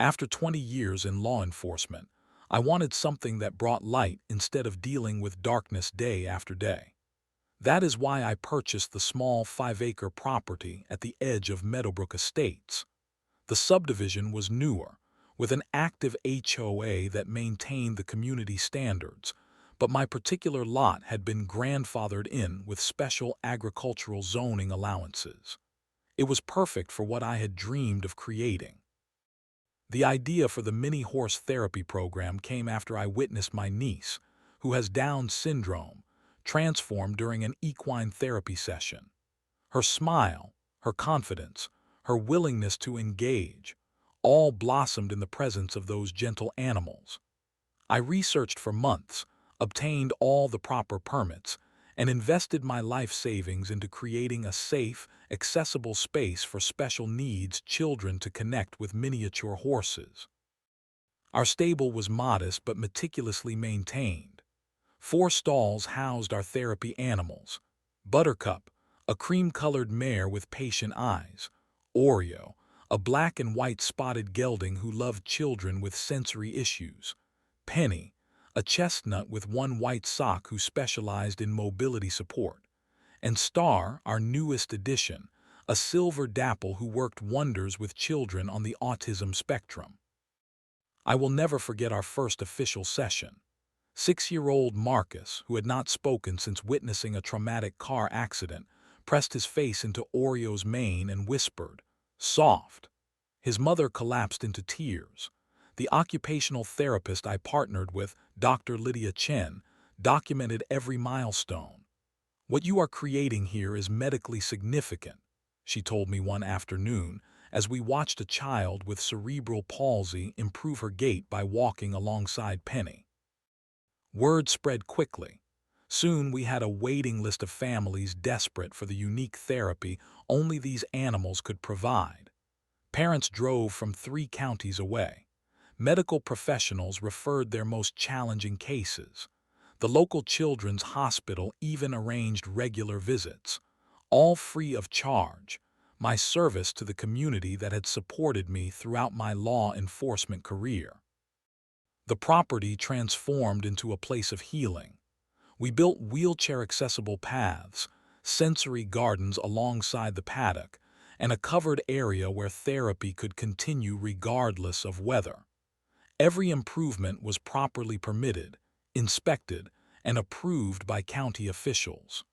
After 20 years in law enforcement, I wanted something that brought light instead of dealing with darkness day after day. That is why I purchased the small 5-acre property at the edge of Meadowbrook Estates. The subdivision was newer, with an active HOA that maintained the community standards, but my particular lot had been grandfathered in with special agricultural zoning allowances. It was perfect for what I had dreamed of creating. The idea for the mini-horse therapy program came after I witnessed my niece, who has Down syndrome, transform during an equine therapy session. Her smile, her confidence, her willingness to engage, all blossomed in the presence of those gentle animals. I researched for months, obtained all the proper permits, and invested my life savings into creating a safe, accessible space for special needs children to connect with miniature horses. Our stable was modest but meticulously maintained. 4 stalls housed our therapy animals: Buttercup, a cream-colored mare with patient eyes; Oreo, a black and white spotted gelding who loved children with sensory issues; Penny, a chestnut with one white sock who specialized in mobility support; and Star, our newest addition, a silver dapple who worked wonders with children on the autism spectrum. I will never forget our first official session. 6-year-old Marcus, who had not spoken since witnessing a traumatic car accident, pressed his face into Oreo's mane and whispered, "Soft." His mother collapsed into tears. The occupational therapist I partnered with, Dr. Lydia Chen, documented every milestone. "What you are creating here is medically significant," she told me one afternoon as we watched a child with cerebral palsy improve her gait by walking alongside Penny. Word spread quickly. Soon we had a waiting list of families desperate for the unique therapy only these animals could provide. Parents drove from 3 counties away. Medical professionals referred their most challenging cases. The local children's hospital even arranged regular visits, all free of charge, my service to the community that had supported me throughout my law enforcement career. The property transformed into a place of healing. We built wheelchair-accessible paths, sensory gardens alongside the paddock, and a covered area where therapy could continue regardless of weather. Every improvement was properly permitted, inspected, and approved by county officials.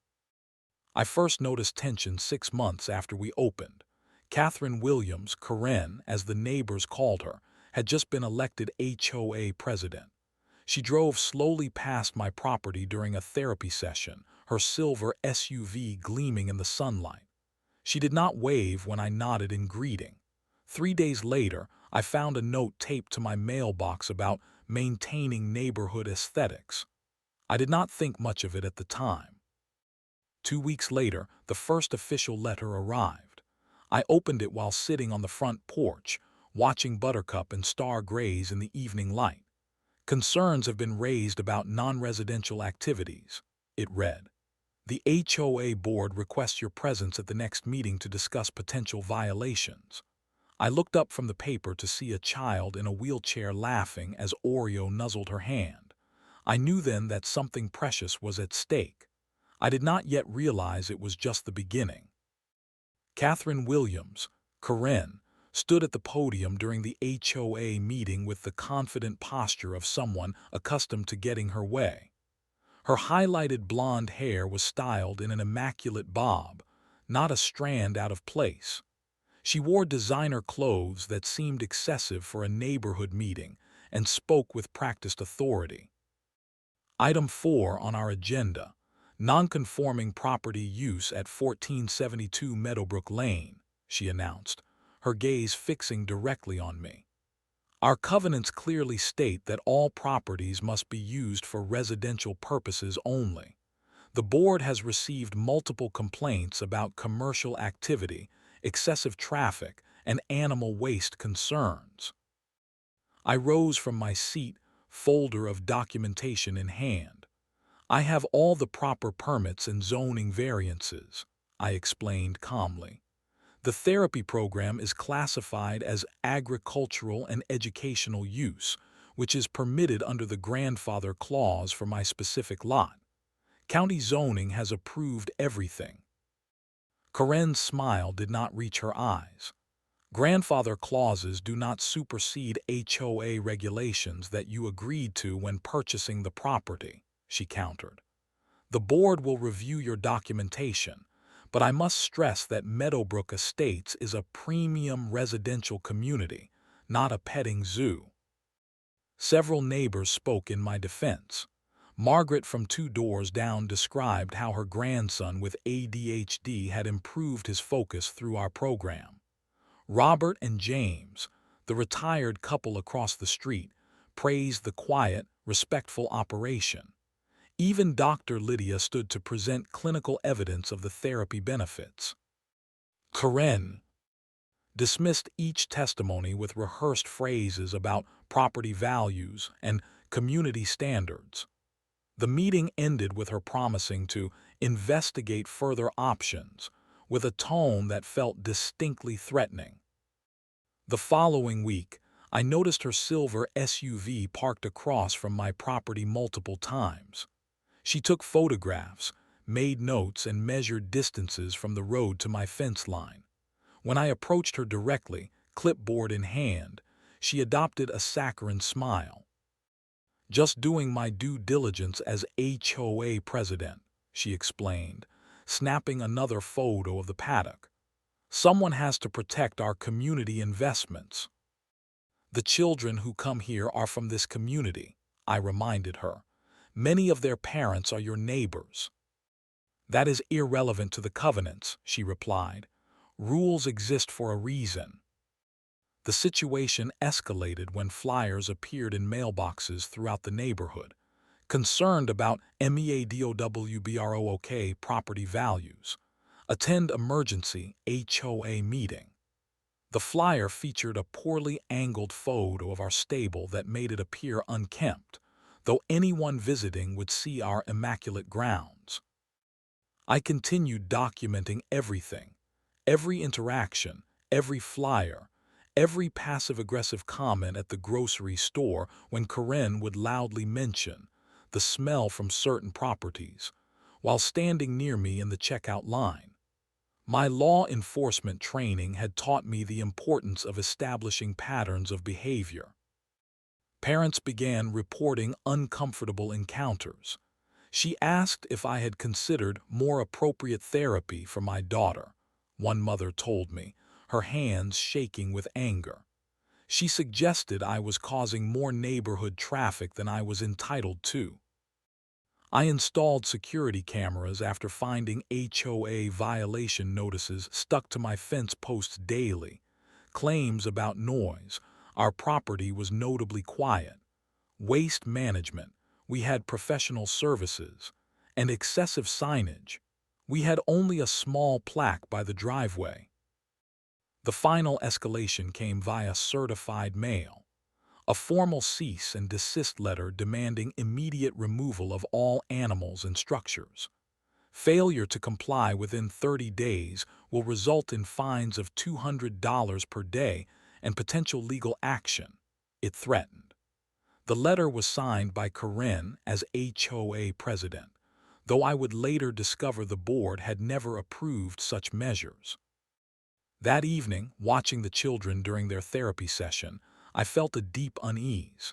I first noticed tension 6 months after we opened. Catherine Williams, Karen, as the neighbors called her, had just been elected HOA president. She drove slowly past my property during a therapy session, her silver SUV gleaming in the sunlight. She did not wave when I nodded in greeting. 3 days later, I found a note taped to my mailbox about maintaining neighborhood aesthetics. I did not think much of it at the time. 2 weeks later, the first official letter arrived. I opened it while sitting on the front porch, watching Buttercup and Star graze in the evening light. "Concerns have been raised about non-residential activities," it read. "The HOA board requests your presence at the next meeting to discuss potential violations." I looked up from the paper to see a child in a wheelchair laughing as Oreo nuzzled her hand. I knew then that something precious was at stake. I did not yet realize it was just the beginning. Catherine Williams, Karen, stood at the podium during the HOA meeting with the confident posture of someone accustomed to getting her way. Her highlighted blonde hair was styled in an immaculate bob, not a strand out of place. She wore designer clothes that seemed excessive for a neighborhood meeting and spoke with practiced authority. Item 4 on our agenda: non-conforming property use at 1472 Meadowbrook Lane, she announced, her gaze fixing directly on me. "Our covenants clearly state that all properties must be used for residential purposes only. The board has received multiple complaints about commercial activity, excessive traffic, and animal waste concerns." I rose from my seat, folder of documentation in hand. "I have all the proper permits and zoning variances," I explained calmly. The therapy program is classified as agricultural and educational use, which is permitted under the grandfather clause for my specific lot. County zoning has approved everything. Karen's smile did not reach her eyes. Grandfather clauses do not supersede HOA regulations that you agreed to when purchasing the property, she countered. The board will review your documentation, but I must stress that Meadowbrook Estates is a premium residential community, not a petting zoo. Several neighbors spoke in my defense. Margaret from 2 doors down described how her grandson with ADHD had improved his focus through our program. Robert and James, the retired couple across the street, praised the quiet, respectful operation. Even Dr. Lydia stood to present clinical evidence of the therapy benefits. Karen dismissed each testimony with rehearsed phrases about property values and community standards. The meeting ended with her promising to investigate further options, with a tone that felt distinctly threatening. The following week, I noticed her silver SUV parked across from my property multiple times. She took photographs, made notes, and measured distances from the road to my fence line. When I approached her directly, clipboard in hand, she adopted a saccharine smile. "Just doing my due diligence as HOA president," she explained, snapping another photo of the paddock. "Someone has to protect our community investments." "The children who come here are from this community," I reminded her. "Many of their parents are your neighbors." "That is irrelevant to the covenants," she replied. "Rules exist for a reason." The situation escalated when flyers appeared in mailboxes throughout the neighborhood, concerned about MEADOWBROOK property values. Attend emergency HOA meeting. The flyer featured a poorly angled photo of our stable that made it appear unkempt, though anyone visiting would see our immaculate grounds. I continued documenting everything, every interaction, every flyer, every passive-aggressive comment at the grocery store when Karen would loudly mention the smell from certain properties, while standing near me in the checkout line. My law enforcement training had taught me the importance of establishing patterns of behavior. Parents began reporting uncomfortable encounters. She asked if I had considered more appropriate therapy for my daughter, one mother told me, her hands shaking with anger. She suggested I was causing more neighborhood traffic than I was entitled to. I installed security cameras after finding HOA violation notices stuck to my fence posts daily. Claims about noise. Our property was notably quiet. Waste management. We had professional services. And excessive signage. We had only a small plaque by the driveway. The final escalation came via certified mail. A formal cease and desist letter demanding immediate removal of all animals and structures. Failure to comply within 30 days will result in fines of $200 per day and potential legal action, it threatened. The letter was signed by Karen as HOA president, though I would later discover the board had never approved such measures. That evening, watching the children during their therapy session, I felt a deep unease.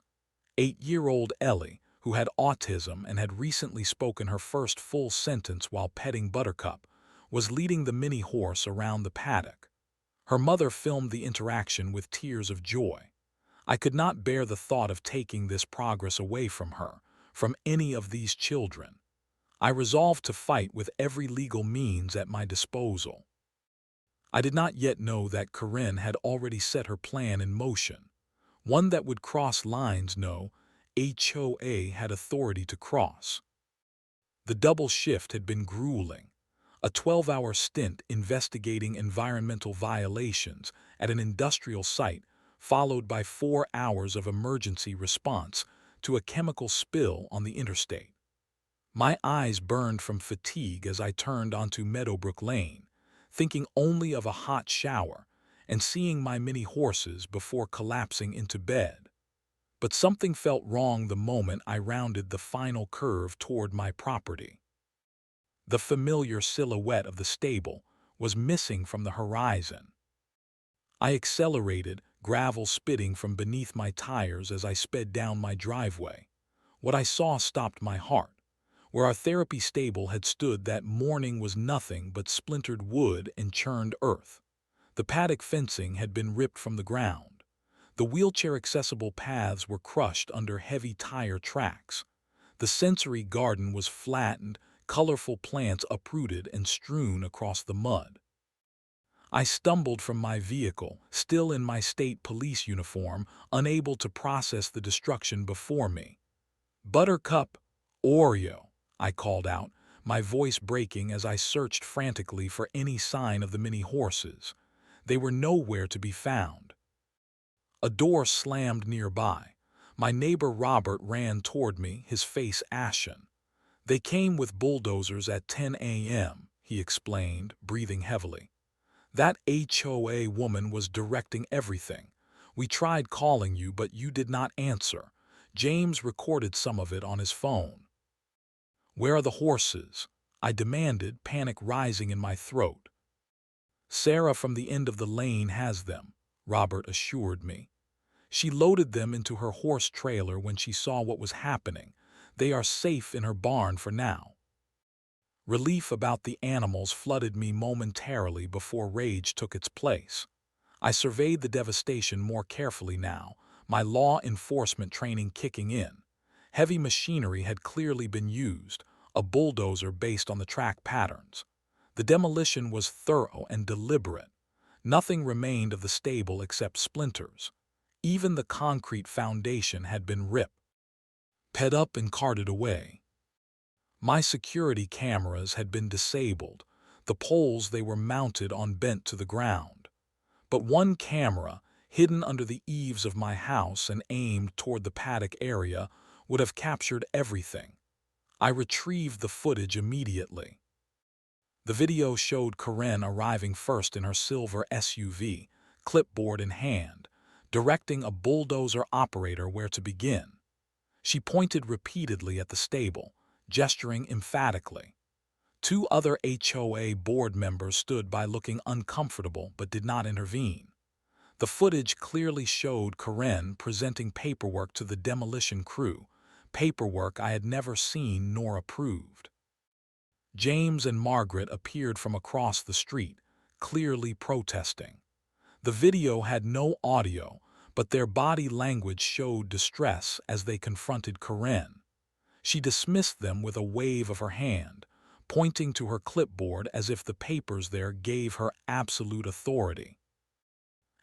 8-year-old Ellie, who had autism and had recently spoken her first full sentence while petting Buttercup, was leading the mini horse around the paddock. Her mother filmed the interaction with tears of joy. I could not bear the thought of taking this progress away from her, from any of these children. I resolved to fight with every legal means at my disposal. I did not yet know that Karen had already set her plan in motion, one that would cross lines no HOA had authority to cross. The double shift had been grueling, a 12-hour stint investigating environmental violations at an industrial site, followed by 4 hours of emergency response to a chemical spill on the interstate. My eyes burned from fatigue as I turned onto Meadowbrook Lane, thinking only of a hot shower and seeing my mini horses before collapsing into bed. But something felt wrong the moment I rounded the final curve toward my property. The familiar silhouette of the stable was missing from the horizon. I accelerated, gravel spitting from beneath my tires as I sped down my driveway. What I saw stopped my heart. Where our therapy stable had stood that morning was nothing but splintered wood and churned earth. The paddock fencing had been ripped from the ground. The wheelchair-accessible paths were crushed under heavy tire tracks. The sensory garden was flattened, colorful plants uprooted and strewn across the mud. I stumbled from my vehicle, still in my state police uniform, unable to process the destruction before me. "Buttercup, Oreo," I called out, my voice breaking as I searched frantically for any sign of the mini horses. They were nowhere to be found. A door slammed nearby. My neighbor Robert ran toward me, his face ashen. "They came with bulldozers at 10 a.m., he explained, breathing heavily. "That HOA woman was directing everything. We tried calling you, but you did not answer." James recorded some of it on his phone. "Where are the horses?" I demanded, panic rising in my throat. "Sarah from the end of the lane has them," Robert assured me. "She loaded them into her horse trailer when she saw what was happening. They are safe in her barn for now." Relief about the animals flooded me momentarily before rage took its place. I surveyed the devastation more carefully now, my law enforcement training kicking in. Heavy machinery had clearly been used, a bulldozer based on the track patterns. The demolition was thorough and deliberate. Nothing remained of the stable except splinters. Even the concrete foundation had been ripped, ped up and carted away. My security cameras had been disabled, the poles they were mounted on bent to the ground. But one camera, hidden under the eaves of my house and aimed toward the paddock area, would have captured everything. I retrieved the footage immediately. The video showed Karen arriving first in her silver SUV, clipboard in hand, directing a bulldozer operator where to begin. She pointed repeatedly at the stable, gesturing emphatically. Two other HOA board members stood by looking uncomfortable but did not intervene. The footage clearly showed Karen presenting paperwork to the demolition crew, paperwork I had never seen nor approved. James and Margaret appeared from across the street, clearly protesting. The video had no audio, but their body language showed distress as they confronted Karen. She dismissed them with a wave of her hand, pointing to her clipboard as if the papers there gave her absolute authority.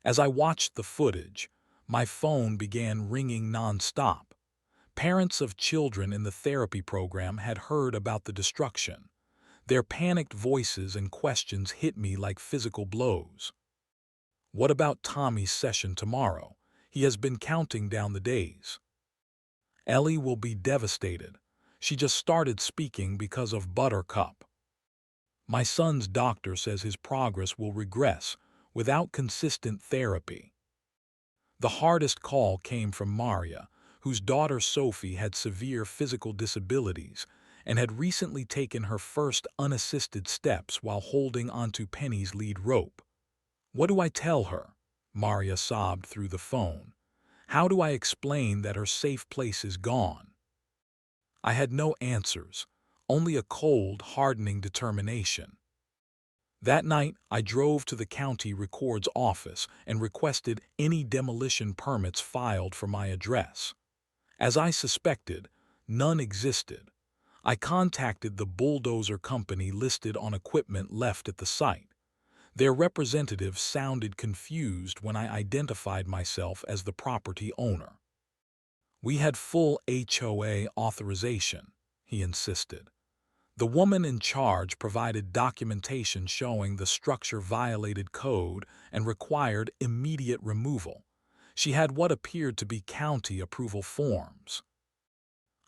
As I watched the footage, my phone began ringing nonstop. Parents of children in the therapy program had heard about the destruction. Their panicked voices and questions hit me like physical blows. "What about Tommy's session tomorrow? He has been counting down the days." "Ellie will be devastated. She just started speaking because of Buttercup. My son's doctor says his progress will regress without consistent therapy." The hardest call came from Maria, whose daughter Sophie had severe physical disabilities and had recently taken her first unassisted steps while holding onto Penny's lead rope. "What do I tell her?" Maria sobbed through the phone. "How do I explain that her safe place is gone?" I had no answers, only a cold, hardening determination. That night, I drove to the county record's office and requested any demolition permits filed for my address. As I suspected, none existed. I contacted the bulldozer company listed on equipment left at the site. Their representative sounded confused when I identified myself as the property owner. "We had full HOA authorization," he insisted. The woman in charge provided documentation showing the structure violated code and required immediate removal. She had what appeared to be county approval forms.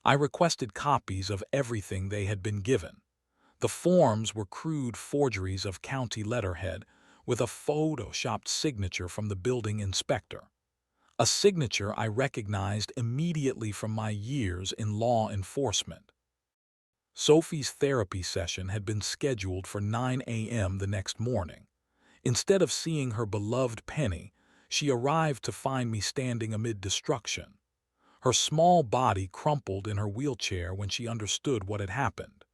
I requested copies of everything they had been given. The forms were crude forgeries of county letterhead with a photoshopped signature from the building inspector. A signature I recognized immediately from my years in law enforcement. Sophie's therapy session had been scheduled for 9 a.m. the next morning. Instead of seeing her beloved Penny, she arrived to find me standing amid destruction. Her small body crumpled in her wheelchair when she understood what had happened.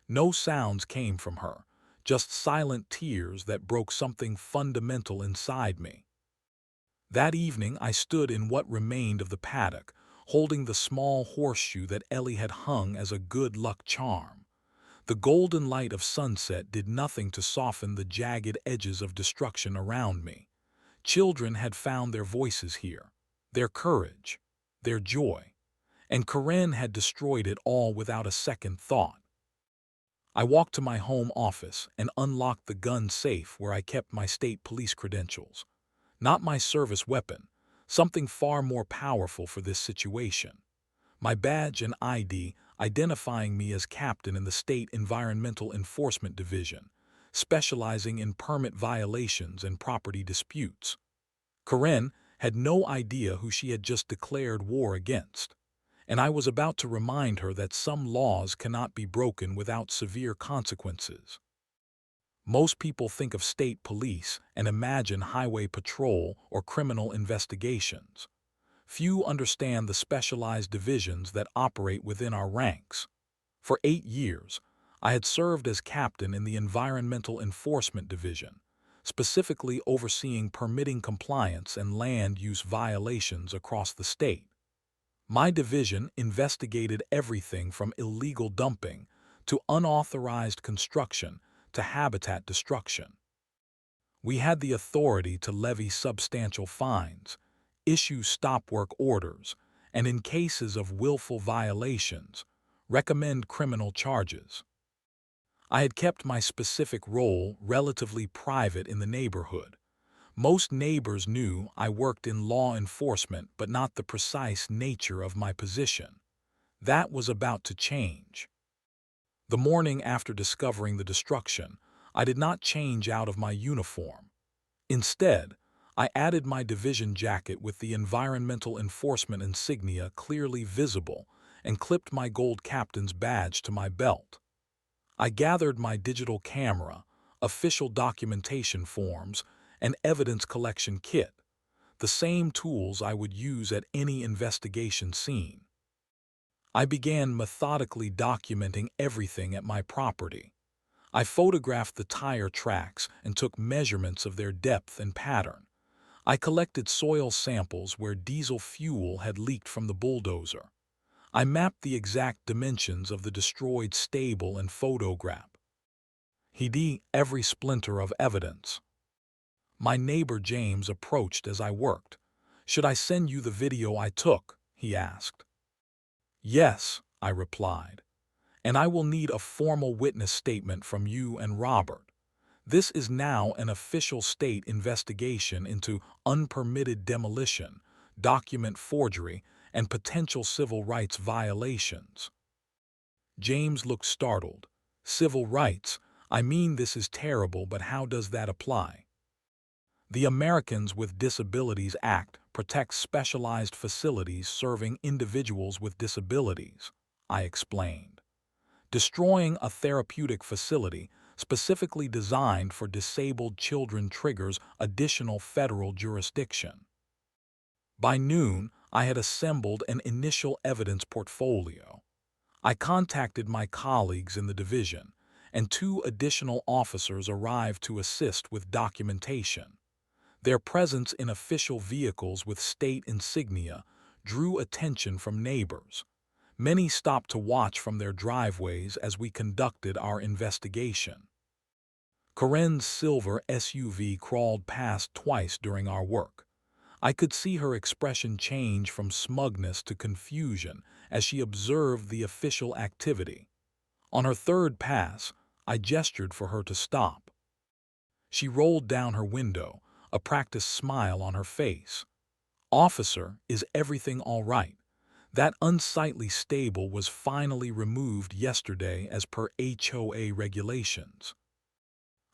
No sounds came from her, just silent tears that broke something fundamental inside me. That evening I stood in what remained of the paddock, holding the small horseshoe that Ellie had hung as a good luck charm. The golden light of sunset did nothing to soften the jagged edges of destruction around me. Children had found their voices here, their courage, their joy, and Karen had destroyed it all without a second thought. I walked to my home office and unlocked the gun safe where I kept my state police credentials. Not my service weapon, something far more powerful for this situation. My badge and ID identifying me as captain in the State Environmental Enforcement Division, specializing in permit violations and property disputes. Karen had no idea who she had just declared war against, and I was about to remind her that some laws cannot be broken without severe consequences. Most people think of state police and imagine highway patrol or criminal investigations. Few understand the specialized divisions that operate within our ranks. For 8 years, I had served as captain in the Environmental Enforcement Division, specifically overseeing permitting compliance and land use violations across the state. My division investigated everything from illegal dumping to unauthorized construction to habitat destruction. We had the authority to levy substantial fines, issue stop work orders, and in cases of willful violations, recommend criminal charges. I had kept my specific role relatively private in the neighborhood. Most neighbors knew I worked in law enforcement, but not the precise nature of my position. That was about to change. The morning after discovering the destruction, I did not change out of my uniform. Instead, I added my division jacket with the environmental enforcement insignia clearly visible and clipped my gold captain's badge to my belt. I gathered my digital camera, official documentation forms, and evidence collection kit, the same tools I would use at any investigation scene. I began methodically documenting everything at my property. I photographed the tire tracks and took measurements of their depth and pattern. I collected soil samples where diesel fuel had leaked from the bulldozer. I mapped the exact dimensions of the destroyed stable and photographed every splinter of evidence. My neighbor James approached as I worked. "Should I send you the video I took?" he asked. "Yes," I replied, "and I will need a formal witness statement from you and Robert. This is now an official state investigation into unpermitted demolition, document forgery, and potential civil rights violations." James looked startled. "Civil rights? I mean, this is terrible, but how does that apply?" The Americans with Disabilities Act protects specialized facilities serving individuals with disabilities, I explained. Destroying a therapeutic facility specifically designed for disabled children triggers additional federal jurisdiction. By noon, I had assembled an initial evidence portfolio. I contacted my colleagues in the division, and 2 additional officers arrived to assist with documentation. Their presence in official vehicles with state insignia drew attention from neighbors. Many stopped to watch from their driveways as we conducted our investigation. Karen's silver SUV crawled past twice during our work. I could see her expression change from smugness to confusion as she observed the official activity. On her third pass, I gestured for her to stop. She rolled down her window, a practiced smile on her face. "Officer, is everything all right? That unsightly stable was finally removed yesterday as per HOA regulations.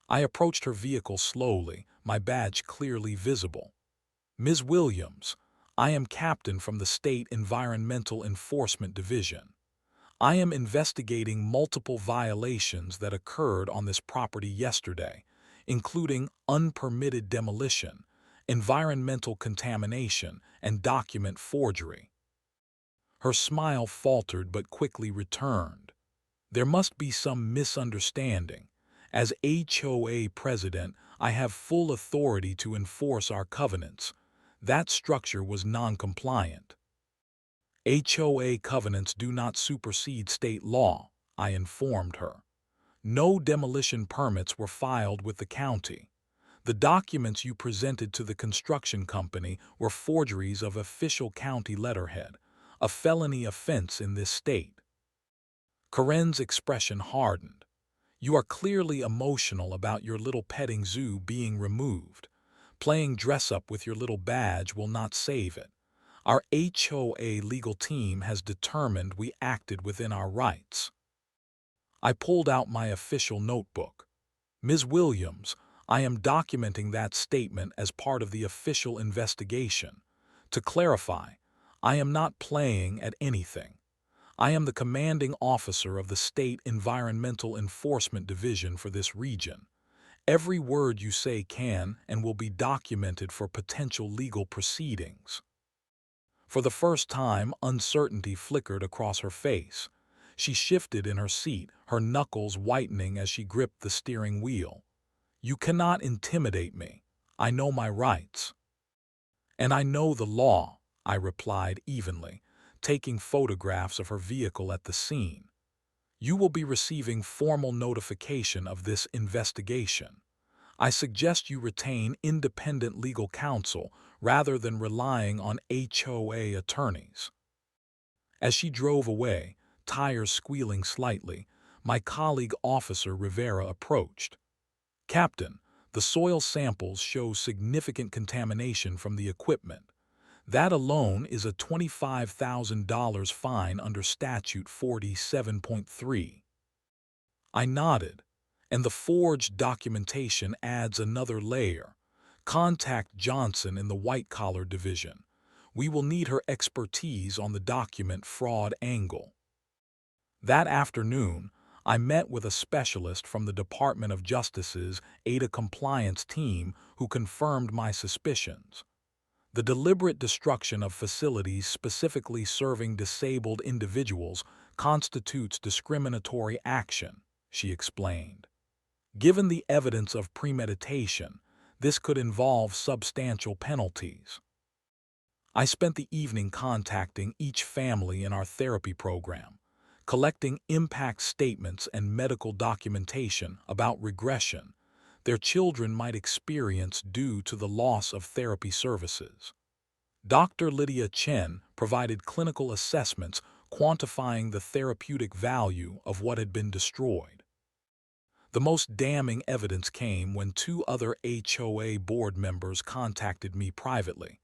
I approached her vehicle slowly, my badge clearly visible. Ms. Williams, I am captain from the State Environmental Enforcement Division. I am investigating multiple violations that occurred on this property yesterday, including unpermitted demolition, environmental contamination, and document forgery. Her smile faltered but quickly returned. There must be some misunderstanding. As HOA president, I have full authority to enforce our covenants. That structure was non-compliant. HOA covenants do not supersede state law, I informed her. No demolition permits were filed with the county. The documents you presented to the construction company were forgeries of official county letterhead, a felony offense in this state. Karen's expression hardened. You are clearly emotional about your little petting zoo being removed. Playing dress-up with your little badge will not save it. Our HOA legal team has determined we acted within our rights. I pulled out my official notebook. Ms. Williams, I am documenting that statement as part of the official investigation. To clarify, I am not playing at anything. I am the commanding officer of the State Environmental Enforcement Division for this region. Every word you say can and will be documented for potential legal proceedings. For the first time, uncertainty flickered across her face. She shifted in her seat, her knuckles whitening as she gripped the steering wheel. You cannot intimidate me. I know my rights. And I know the law, I replied evenly, taking photographs of her vehicle at the scene. You will be receiving formal notification of this investigation. I suggest you retain independent legal counsel rather than relying on HOA attorneys. As she drove away, tires squealing slightly, my colleague Officer Rivera approached. Captain, the soil samples show significant contamination from the equipment. That alone is a $25,000 fine under Statute 47.3. I nodded, and the forged documentation adds another layer. Contact Johnson in the white-collar division. We will need her expertise on the document fraud angle. That afternoon, I met with a specialist from the Department of Justice's ADA compliance team who confirmed my suspicions. The deliberate destruction of facilities specifically serving disabled individuals constitutes discriminatory action, she explained. Given the evidence of premeditation, this could involve substantial penalties. I spent the evening contacting each family in our therapy program, collecting impact statements and medical documentation about regression their children might experience due to the loss of therapy services. Dr. Lydia Chen provided clinical assessments quantifying the therapeutic value of what had been destroyed. The most damning evidence came when two other HOA board members contacted me privately.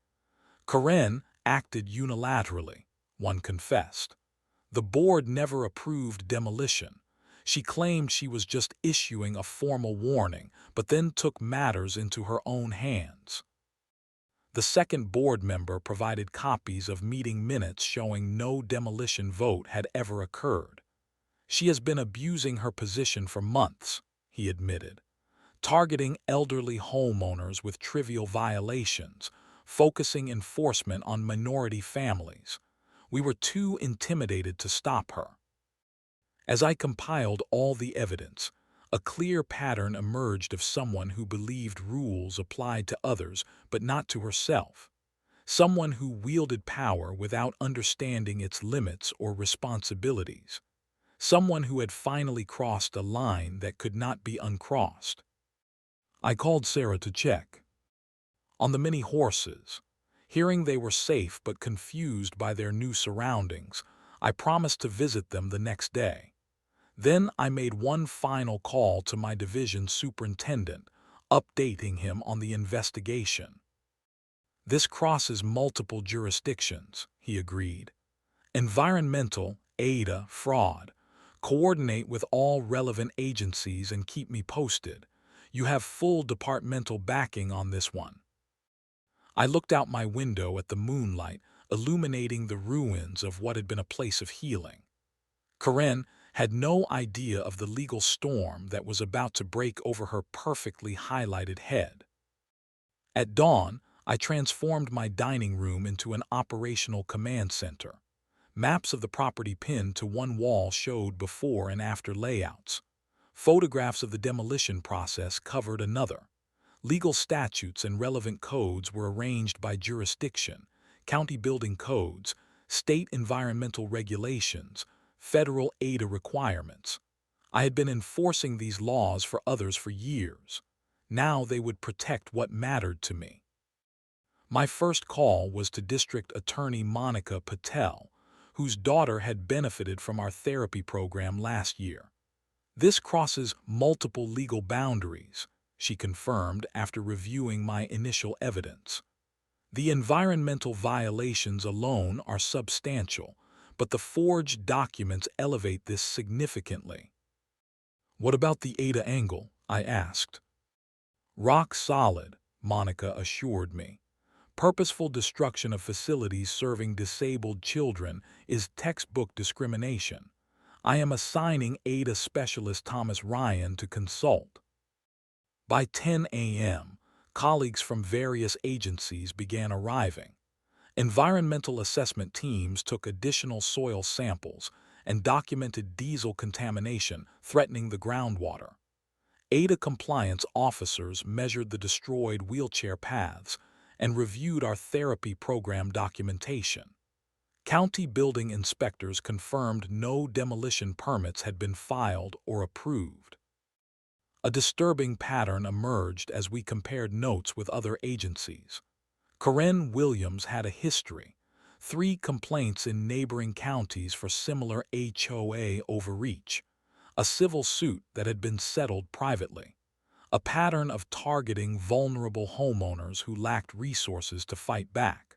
Karen acted unilaterally, one confessed. The board never approved demolition. She claimed she was just issuing a formal warning, but then took matters into her own hands. The second board member provided copies of meeting minutes showing no demolition vote had ever occurred. She has been abusing her position for months, he admitted, targeting elderly homeowners with trivial violations, focusing enforcement on minority families. We were too intimidated to stop her. As I compiled all the evidence, a clear pattern emerged of someone who believed rules applied to others but not to herself. Someone who wielded power without understanding its limits or responsibilities. Someone who had finally crossed a line that could not be uncrossed. I called Sarah to check on the many horses. Hearing they were safe but confused by their new surroundings, I promised to visit them the next day. Then I made one final call to my division superintendent, updating him on the investigation. This crosses multiple jurisdictions, he agreed. Environmental, HOA, fraud. Coordinate with all relevant agencies and keep me posted. You have full departmental backing on this one. I looked out my window at the moonlight, illuminating the ruins of what had been a place of healing. Karen had no idea of the legal storm that was about to break over her perfectly highlighted head. At dawn, I transformed my dining room into an operational command center. Maps of the property pinned to one wall showed before and after layouts. Photographs of the demolition process covered another. Legal statutes and relevant codes were arranged by jurisdiction: county building codes, state environmental regulations, federal HOA requirements. I had been enforcing these laws for others for years. Now they would protect what mattered to me. My first call was to District Attorney Monica Patel, whose daughter had benefited from our therapy program last year. "This crosses multiple legal boundaries," she confirmed after reviewing my initial evidence. "The environmental violations alone are substantial, but the forged documents elevate this significantly." "What about the HOA angle?" I asked. "Rock solid," Monica assured me. "Purposeful destruction of facilities serving disabled children is textbook discrimination. I am assigning HOA specialist Thomas Ryan to consult." By 10 a.m., colleagues from various agencies began arriving. Environmental assessment teams took additional soil samples and documented diesel contamination threatening the groundwater. HOA compliance officers measured the destroyed wheelchair paths and reviewed our therapy program documentation. County building inspectors confirmed no demolition permits had been filed or approved. A disturbing pattern emerged as we compared notes with other agencies. Karen Williams had a history: 3 complaints in neighboring counties for similar HOA overreach, a civil suit that had been settled privately, a pattern of targeting vulnerable homeowners who lacked resources to fight back.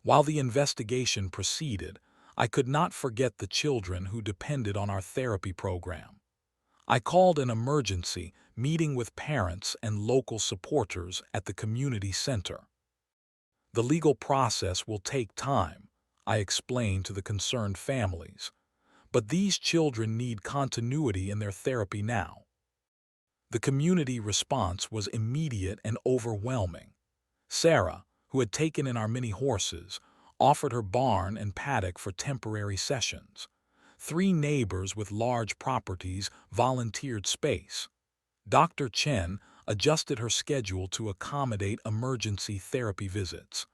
While the investigation proceeded, I could not forget the children who depended on our therapy program. I called an emergency meeting with parents and local supporters at the community center. "The legal process will take time," I explained to the concerned families, "but these children need continuity in their therapy now." The community response was immediate and overwhelming. Sarah, who had taken in our mini horses, offered her barn and paddock for temporary sessions. 3 neighbors with large properties volunteered space. Dr. Chen adjusted her schedule to accommodate emergency therapy visits.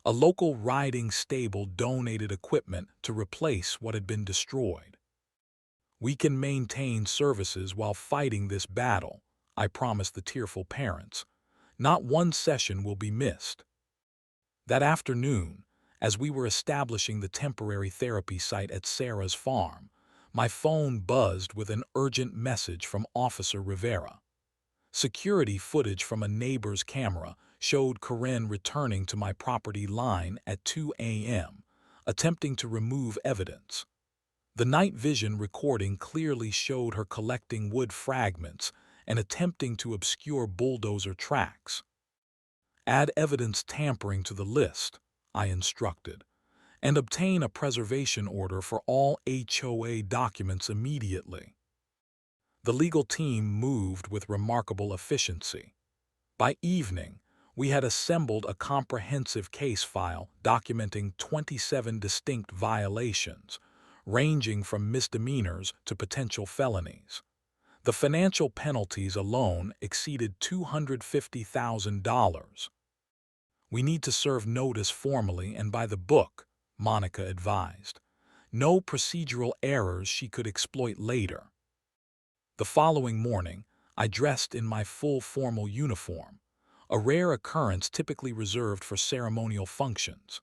A local riding stable donated equipment to replace what had been destroyed. "We can maintain services while fighting this battle," I promised the tearful parents. "Not one session will be missed." That afternoon, as we were establishing the temporary therapy site at Sarah's farm, my phone buzzed with an urgent message from Officer Rivera. Security footage from a neighbor's camera showed Karen returning to my property line at 2 a.m., attempting to remove evidence. The night vision recording clearly showed her collecting wood fragments and attempting to obscure bulldozer tracks. "Add evidence tampering to the list," I instructed, "and obtain a preservation order for all HOA documents immediately." The legal team moved with remarkable efficiency. By evening, we had assembled a comprehensive case file documenting 27 distinct violations, ranging from misdemeanors to potential felonies. The financial penalties alone exceeded $250,000. "We need to serve notice formally and by the book," Monica advised. "No procedural errors she could exploit later." The following morning, I dressed in my full formal uniform, a rare occurrence typically reserved for ceremonial functions.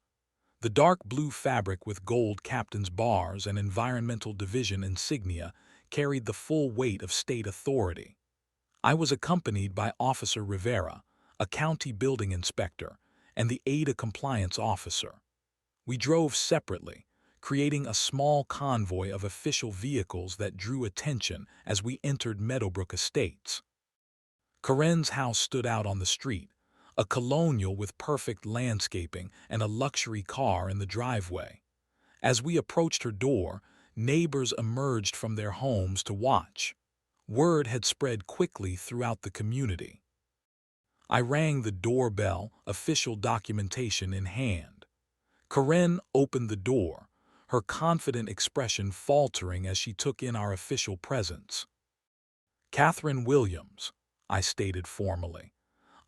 The dark blue fabric with gold captain's bars and environmental division insignia carried the full weight of state authority. I was accompanied by Officer Rivera, a county building inspector, and the HOA compliance officer. We drove separately, creating a small convoy of official vehicles that drew attention as we entered Meadowbrook Estates. Karen's house stood out on the street, a colonial with perfect landscaping and a luxury car in the driveway. As we approached her door, neighbors emerged from their homes to watch. Word had spread quickly throughout the community. I rang the doorbell, official documentation in hand. Karen opened the door, her confident expression faltering as she took in our official presence. "Catherine Williams," I stated formally,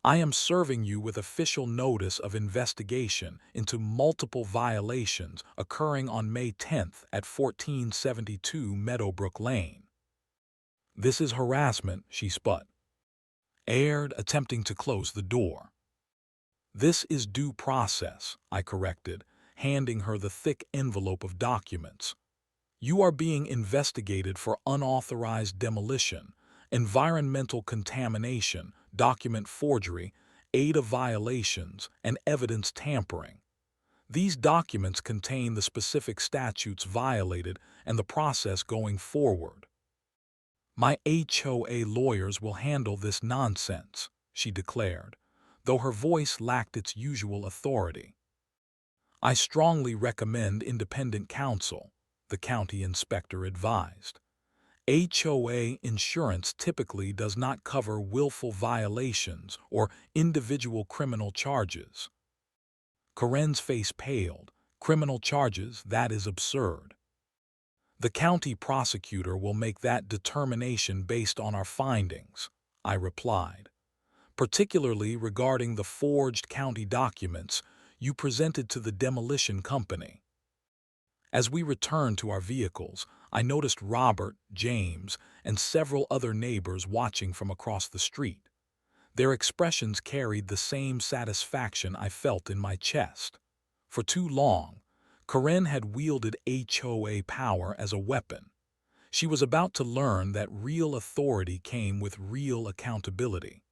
"I am serving you with official notice of investigation into multiple violations occurring on May 10th at 1472 Meadowbrook Lane." "This is harassment," she aired, attempting to close the door. "This is due process," I corrected, handing her the thick envelope of documents. "You are being investigated for unauthorized demolition, environmental contamination, document forgery, ADA violations, and evidence tampering. These documents contain the specific statutes violated and the process going forward." "My HOA lawyers will handle this nonsense," she declared, though her voice lacked its usual authority. "I strongly recommend independent counsel," the county inspector advised. "HOA insurance typically does not cover willful violations or individual criminal charges." Karen's face paled. "Criminal charges? That is absurd." "The county prosecutor will make that determination based on our findings," I replied, "particularly regarding the forged county documents you presented to the demolition company." As we returned to our vehicles, I noticed Robert, James, and several other neighbors watching from across the street. Their expressions carried the same satisfaction I felt in my chest. For too long, Karen had wielded HOA power as a weapon. She was about to learn that real authority came with real accountability.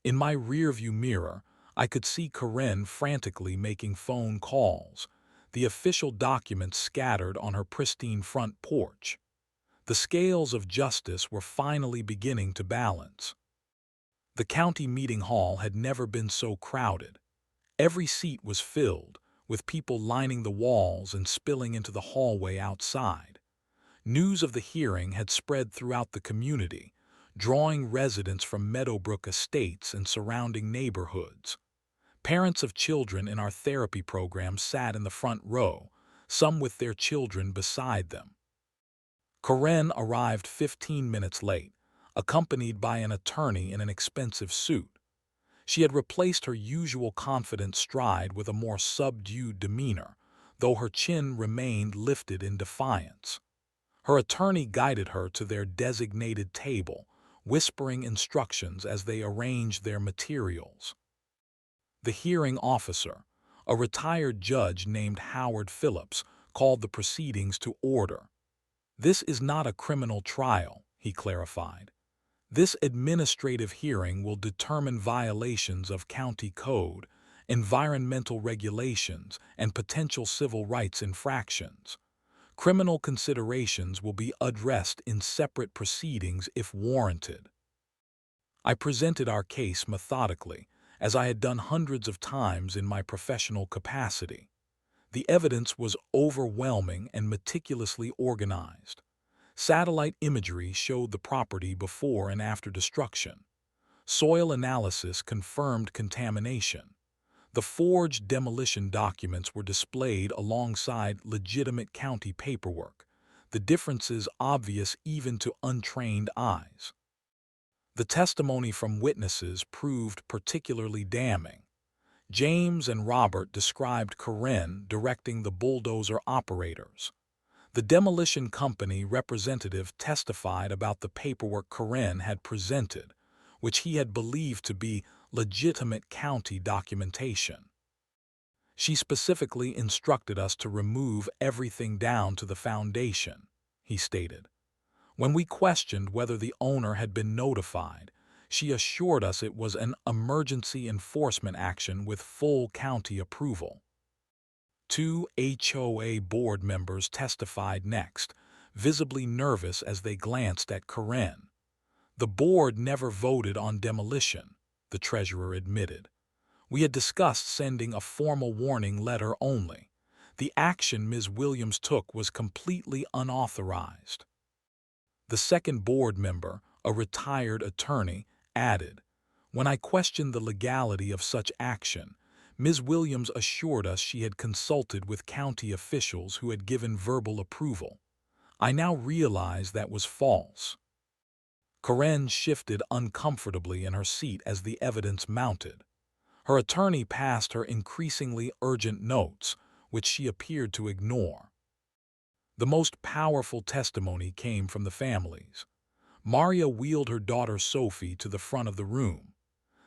In my rearview mirror, I could see Karen frantically making phone calls, the official documents scattered on her pristine front porch. The scales of justice were finally beginning to balance. The county meeting hall had never been so crowded. Every seat was filled, with people lining the walls and spilling into the hallway outside. News of the hearing had spread throughout the community, drawing residents from Meadowbrook Estates and surrounding neighborhoods. Parents of children in our therapy program sat in the front row, some with their children beside them. Karen arrived 15 minutes late, accompanied by an attorney in an expensive suit. She had replaced her usual confident stride with a more subdued demeanor, though her chin remained lifted in defiance. Her attorney guided her to their designated table, whispering instructions as they arranged their materials. The hearing officer, a retired judge named Howard Phillips, called the proceedings to order. "This is not a criminal trial," he clarified. "This administrative hearing will determine violations of county code, environmental regulations, and potential civil rights infractions. Criminal considerations will be addressed in separate proceedings if warranted." I presented our case methodically, as I had done hundreds of times in my professional capacity. The evidence was overwhelming and meticulously organized. Satellite imagery showed the property before and after destruction. Soil analysis confirmed contamination. The forged demolition documents were displayed alongside legitimate county paperwork, the differences obvious even to untrained eyes. The testimony from witnesses proved particularly damning. James and Robert described Karen directing the bulldozer operators. The demolition company representative testified about the paperwork Karen had presented, which he had believed to be legitimate county documentation. "She specifically instructed us to remove everything down to the foundation," he stated. "When we questioned whether the owner had been notified, she assured us it was an emergency enforcement action with full county approval." Two HOA board members testified next, visibly nervous as they glanced at Karen. The board never voted on demolition, the treasurer admitted. We had discussed sending a formal warning letter only. The action Ms. Williams took was completely unauthorized. The second board member, a retired attorney, added, "When I questioned the legality of such action, Ms. Williams assured us she had consulted with county officials who had given verbal approval. I now realize that was false." Karen shifted uncomfortably in her seat as the evidence mounted. Her attorney passed her increasingly urgent notes, which she appeared to ignore. The most powerful testimony came from the families. Maria wheeled her daughter Sophie to the front of the room.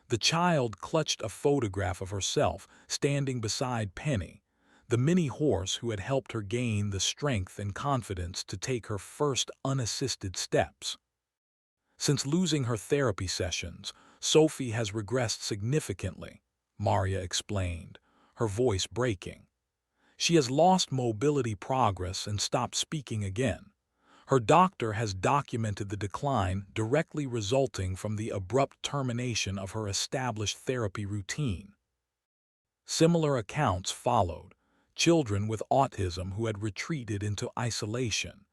The child clutched a photograph of herself standing beside Penny, the mini horse who had helped her gain the strength and confidence to take her first unassisted steps. Since losing her therapy sessions, Sophie has regressed significantly, Maria explained, her voice breaking. She has lost mobility progress and stopped speaking again. Her doctor has documented the decline directly resulting from the abrupt termination of her established therapy routine. Similar accounts followed: children with autism who had retreated into isolation,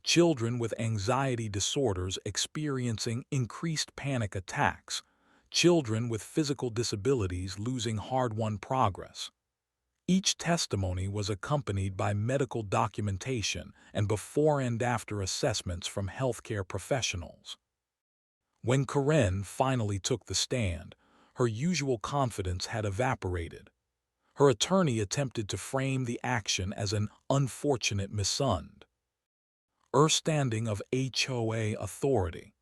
children with anxiety disorders experiencing increased panic attacks, children with physical disabilities losing hard-won progress. Each testimony was accompanied by medical documentation and before and after assessments from healthcare professionals. When Karen finally took the stand, her usual confidence had evaporated. Her attorney attempted to frame the action as an unfortunate misunderstanding of HOA authority.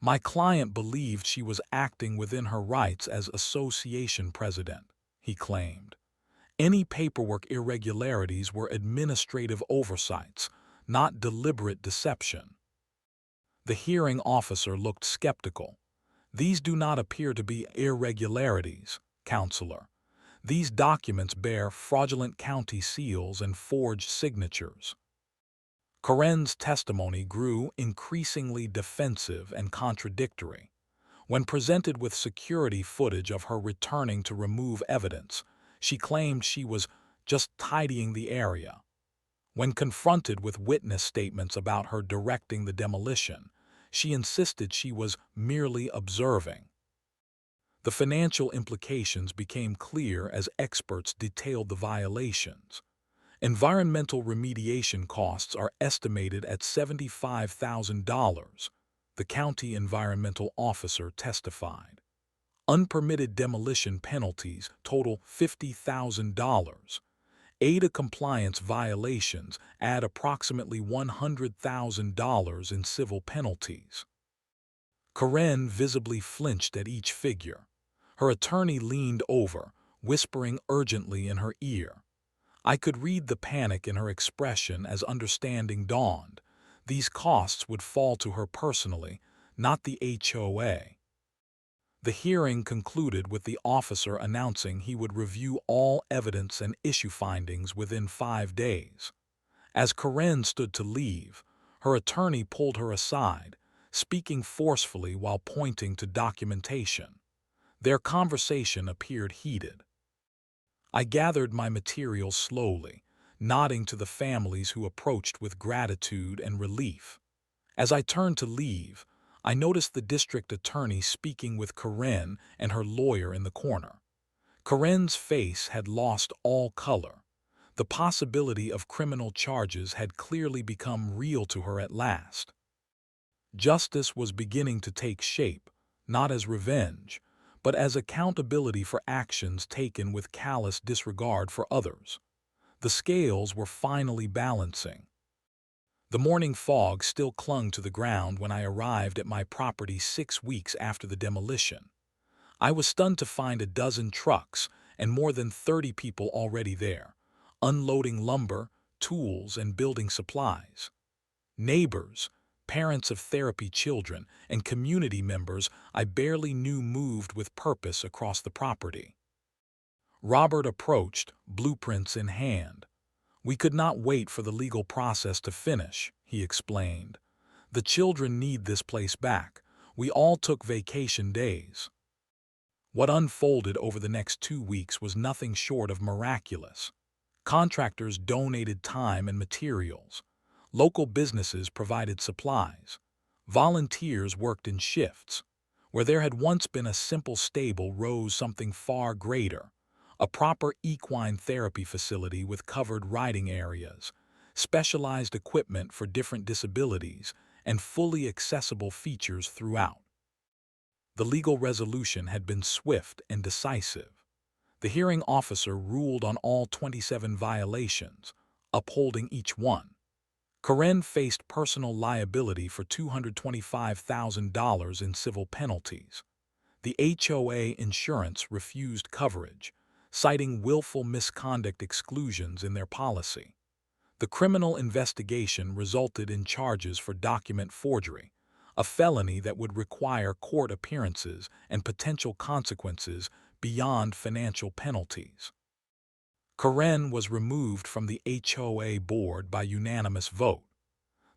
"My client believed she was acting within her rights as association president," he claimed. "Any paperwork irregularities were administrative oversights, not deliberate deception." The hearing officer looked skeptical. "These do not appear to be irregularities, counselor. These documents bear fraudulent county seals and forged signatures." Karen's testimony grew increasingly defensive and contradictory. When presented with security footage of her returning to remove evidence, she claimed she was just tidying the area. When confronted with witness statements about her directing the demolition, she insisted she was merely observing. The financial implications became clear as experts detailed the violations. Environmental remediation costs are estimated at $75,000, the county environmental officer testified. Unpermitted demolition penalties total $50,000. ADA compliance violations add approximately $100,000 in civil penalties. Karen visibly flinched at each figure. Her attorney leaned over, whispering urgently in her ear. I could read the panic in her expression as understanding dawned. These costs would fall to her personally, not the HOA. The hearing concluded with the officer announcing he would review all evidence and issue findings within 5 days. As Karen stood to leave, her attorney pulled her aside, speaking forcefully while pointing to documentation. Their conversation appeared heated. I gathered my materials slowly, nodding to the families who approached with gratitude and relief. As I turned to leave, I noticed the district attorney speaking with Karen and her lawyer in the corner. Karen's face had lost all color. The possibility of criminal charges had clearly become real to her at last. Justice was beginning to take shape, not as revenge, but as accountability for actions taken with callous disregard for others. The scales were finally balancing. The morning fog still clung to the ground when I arrived at my property 6 weeks after the demolition. I was stunned to find a dozen trucks and more than 30 people already there, unloading lumber, tools, and building supplies. Neighbors, parents of therapy children, and community members I barely knew moved with purpose across the property. Robert approached, blueprints in hand. We could not wait for the legal process to finish, he explained. The children need this place back. We all took vacation days. What unfolded over the next 2 weeks was nothing short of miraculous. Contractors donated time and materials. Local businesses provided supplies. Volunteers worked in shifts. Where there had once been a simple stable rose something far greater, a proper equine therapy facility with covered riding areas, specialized equipment for different disabilities, and fully accessible features throughout. The legal resolution had been swift and decisive. The hearing officer ruled on all 27 violations, upholding each one. Karen faced personal liability for $225,000 in civil penalties. The HOA insurance refused coverage, citing willful misconduct exclusions in their policy. The criminal investigation resulted in charges for document forgery, a felony that would require court appearances and potential consequences beyond financial penalties. Karen was removed from the HOA board by unanimous vote.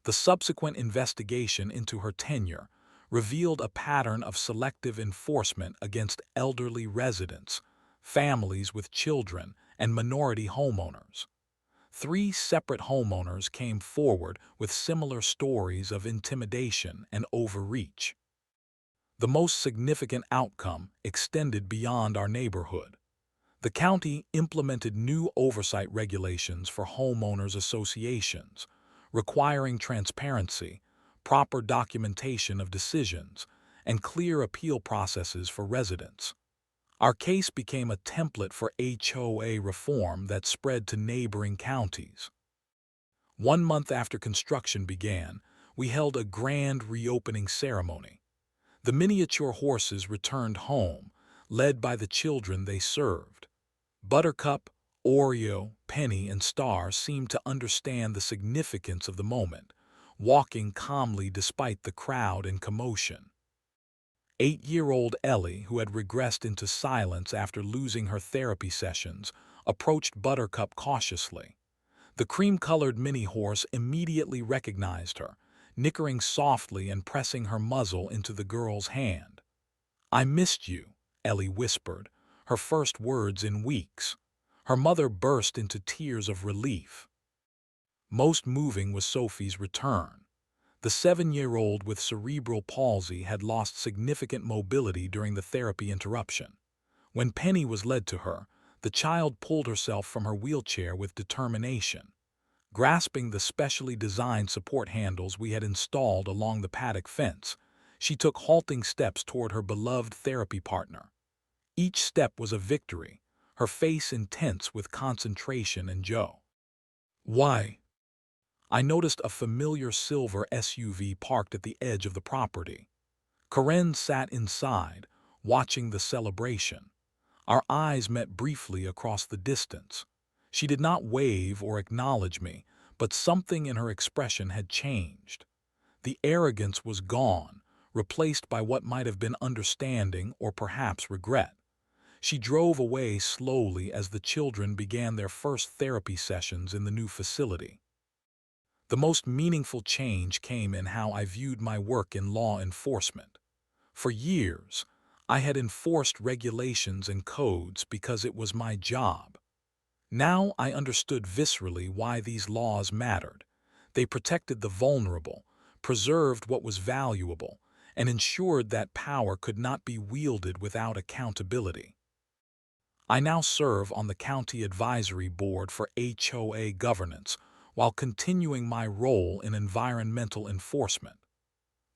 The subsequent investigation into her tenure revealed a pattern of selective enforcement against elderly residents, families with children, and minority homeowners. 3 separate homeowners came forward with similar stories of intimidation and overreach. The most significant outcome extended beyond our neighborhood. The county implemented new oversight regulations for homeowners associations, requiring transparency, proper documentation of decisions, and clear appeal processes for residents. Our case became a template for HOA reform that spread to neighboring counties. 1 month after construction began, we held a grand reopening ceremony. The miniature horses returned home, led by the children they served. Buttercup, Oreo, Penny, and Star seemed to understand the significance of the moment, walking calmly despite the crowd and commotion. 8-year-old Ellie, who had regressed into silence after losing her therapy sessions, approached Buttercup cautiously. The cream-colored mini-horse immediately recognized her, nickering softly and pressing her muzzle into the girl's hand. "I missed you," Ellie whispered, her first words in weeks. Her mother burst into tears of relief. Most moving was Sophie's return. The 7-year-old with cerebral palsy had lost significant mobility during the therapy interruption. When Penny was led to her, the child pulled herself from her wheelchair with determination. Grasping the specially designed support handles we had installed along the paddock fence, she took halting steps toward her beloved therapy partner. Each step was a victory, her face intense with concentration and joy. "Why?" I noticed a familiar silver SUV parked at the edge of the property. Karen sat inside, watching the celebration. Our eyes met briefly across the distance. She did not wave or acknowledge me, but something in her expression had changed. The arrogance was gone, replaced by what might have been understanding or perhaps regret. She drove away slowly as the children began their first therapy sessions in the new facility. The most meaningful change came in how I viewed my work in law enforcement. For years, I had enforced regulations and codes because it was my job. Now I understood viscerally why these laws mattered. They protected the vulnerable, preserved what was valuable, and ensured that power could not be wielded without accountability. I now serve on the County Advisory Board for HOA governance while continuing my role in environmental enforcement.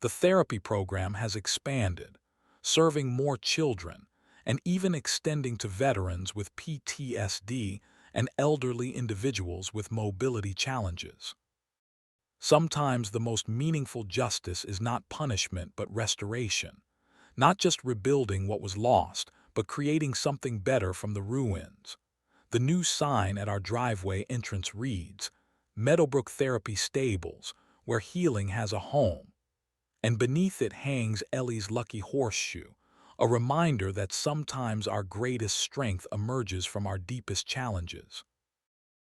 The therapy program has expanded, serving more children, and even extending to veterans with PTSD and elderly individuals with mobility challenges. Sometimes the most meaningful justice is not punishment but restoration, not just rebuilding what was lost, but creating something better from the ruins. The new sign at our driveway entrance reads, "Meadowbrook Therapy Stables, where healing has a home." And beneath it hangs Ellie's lucky horseshoe, a reminder that sometimes our greatest strength emerges from our deepest challenges.